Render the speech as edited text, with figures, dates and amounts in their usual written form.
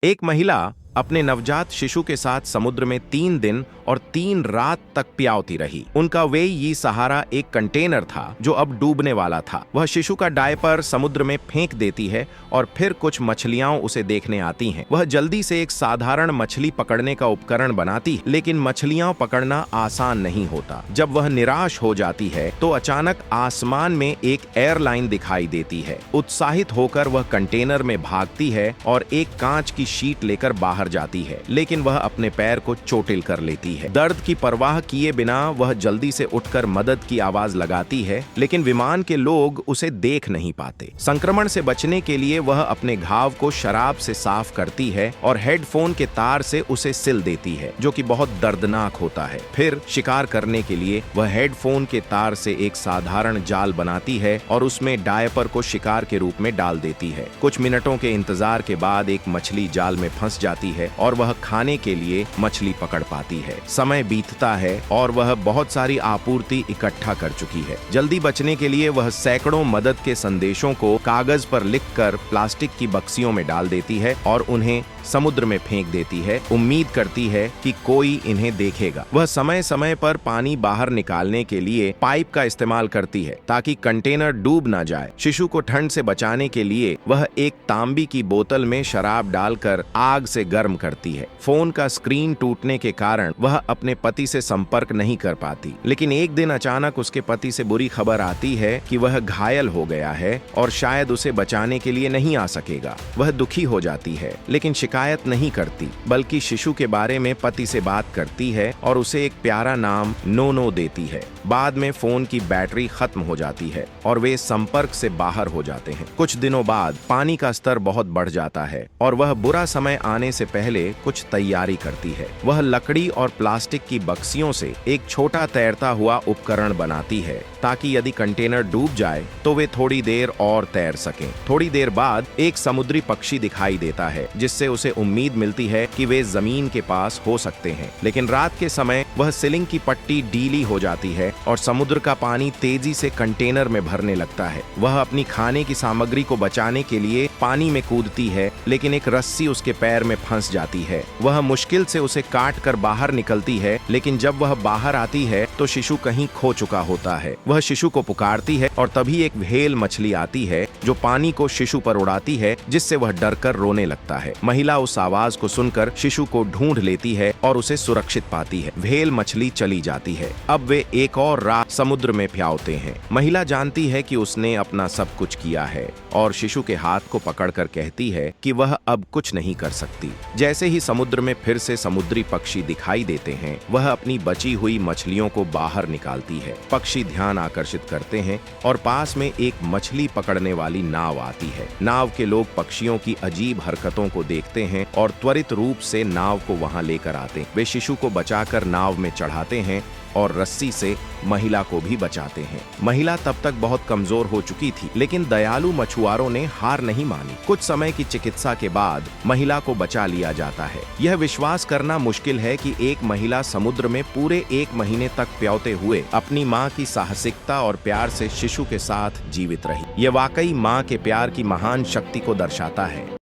एक महिला अपने नवजात शिशु के साथ समुद्र में 3 दिन और 3 रात तक प्याउती रही। उनका वे ये सहारा एक कंटेनर था जो अब डूबने वाला था। वह शिशु का डायपर समुद्र में फेंक देती है और फिर कुछ मछलियां उसे देखने आती हैं। वह जल्दी से एक साधारण मछली पकड़ने का उपकरण बनाती है, लेकिन मछलियां पकड़ना आसान नहीं होता। जब वह निराश हो जाती है तो अचानक आसमान में एक एयरलाइन दिखाई देती है। उत्साहित होकर वह कंटेनर में भागती है और एक कांच की शीट लेकर बाहर जाती है, लेकिन वह अपने पैर को चोटिल कर लेती है। दर्द की परवाह किए बिना वह जल्दी से उठकर मदद की आवाज लगाती है, लेकिन विमान के लोग उसे देख नहीं पाते। संक्रमण से बचने के लिए वह अपने घाव को शराब से साफ करती है और हेडफोन के तार से उसे सिल देती है, जो कि बहुत दर्दनाक होता है। फिर शिकार करने के लिए वह हेडफोन के तार से एक साधारण जाल बनाती है और उसमें डायपर को शिकार के रूप में डाल देती है। कुछ मिनटों के इंतजार के बाद एक मछली जाल में फंस जाती है और वह खाने के लिए मछली पकड़ पाती है। समय बीतता है और वह बहुत सारी आपूर्ति इकट्ठा कर चुकी है। जल्दी बचने के लिए वह सैकड़ों मदद के संदेशों को कागज पर लिखकर प्लास्टिक की बक्सियों में डाल देती है और उन्हें समुद्र में फेंक देती है, उम्मीद करती है कि कोई इन्हें देखेगा। वह समय समय पर पानी बाहर निकालने के लिए पाइप का इस्तेमाल करती है ताकि कंटेनर डूब ना जाए। शिशु को ठंड से बचाने के लिए वह एक तांबी की बोतल में शराब डालकर आग से गर्म करती है। फोन का स्क्रीन टूटने के कारण वह अपने पति से संपर्क नहीं कर पाती, लेकिन एक दिन अचानक उसके पति से बुरी खबर आती है कि वह घायल हो गया है और शायद उसे बचाने के लिए नहीं आ सकेगा। वह दुखी हो जाती है, लेकिन शिकायत नहीं करती, बल्कि शिशु के बारे में पति से बात करती है और उसे एक प्यारा नाम नोनो देती है। बाद में फोन की बैटरी खत्म हो जाती है और वे संपर्क से बाहर हो जाते हैं। कुछ दिनों बाद पानी का स्तर बहुत बढ़ जाता है और वह बुरा समय आने से पहले कुछ तैयारी करती है। वह लकड़ी और प्लास्टिक की बक्सियों से एक छोटा तैरता हुआ उपकरण बनाती है ताकि यदि कंटेनर डूब जाए तो वे थोड़ी देर और तैर सकें। थोड़ी देर बाद एक समुद्री पक्षी दिखाई देता है, जिससे उसे उम्मीद मिलती है कि वे जमीन के पास हो सकते हैं। लेकिन रात के समय वह सीलिंग की पट्टी ढीली हो जाती है और समुद्र का पानी तेजी से कंटेनर में भरने लगता है। वह अपनी खाने की सामग्री को बचाने के लिए पानी में कूदती है, लेकिन एक रस्सी उसके पैर में फंस जाती है। वह मुश्किल से उसे काट कर बाहर निकलती है, लेकिन जब वह बाहर आती है तो शिशु कहीं खो चुका होता है। वह शिशु को पुकारती है और तभी एक व्हेल मछली आती है जो पानी को शिशु पर उड़ाती है, जिससे वह डरकर रोने लगता है। महिला उस आवाज को सुनकर शिशु को ढूंढ लेती है और उसे सुरक्षित पाती है। व्हेल मछली चली जाती है। अब वे एक और रात समुद्र में प्याउते हैं। महिला जानती है कि उसने अपना सब कुछ किया है और शिशु के हाथ को पकड़कर कहती है कि वह अब कुछ नहीं कर सकती। जैसे ही समुद्र में फिर से समुद्री पक्षी दिखाई देते हैं, वह अपनी बची हुई मछलियों को बाहर निकालती है। पक्षी ध्यान आकर्षित करते हैं और पास में एक मछली पकड़ने वाली नाव आती है। नाव के लोग पक्षियों की अजीब हरकतों को देखते हैं और त्वरित रूप से नाव को वहां लेकर आते हैं। वे शिशु को बचाकर नाव में चढ़ाते हैं और रस्सी से महिला को भी बचाते हैं। महिला तब तक बहुत कमजोर हो चुकी थी, लेकिन दयालु मछुआरों ने हार नहीं मानी। कुछ समय की चिकित्सा के बाद महिला को बचा लिया जाता है। यह विश्वास करना मुश्किल है कि एक महिला समुद्र में पूरे 1 महीने तक प्याउते हुए अपनी माँ की साहसिकता और प्यार से शिशु के साथ जीवित रही। यह वाकई माँ के प्यार की महान शक्ति को दर्शाता है।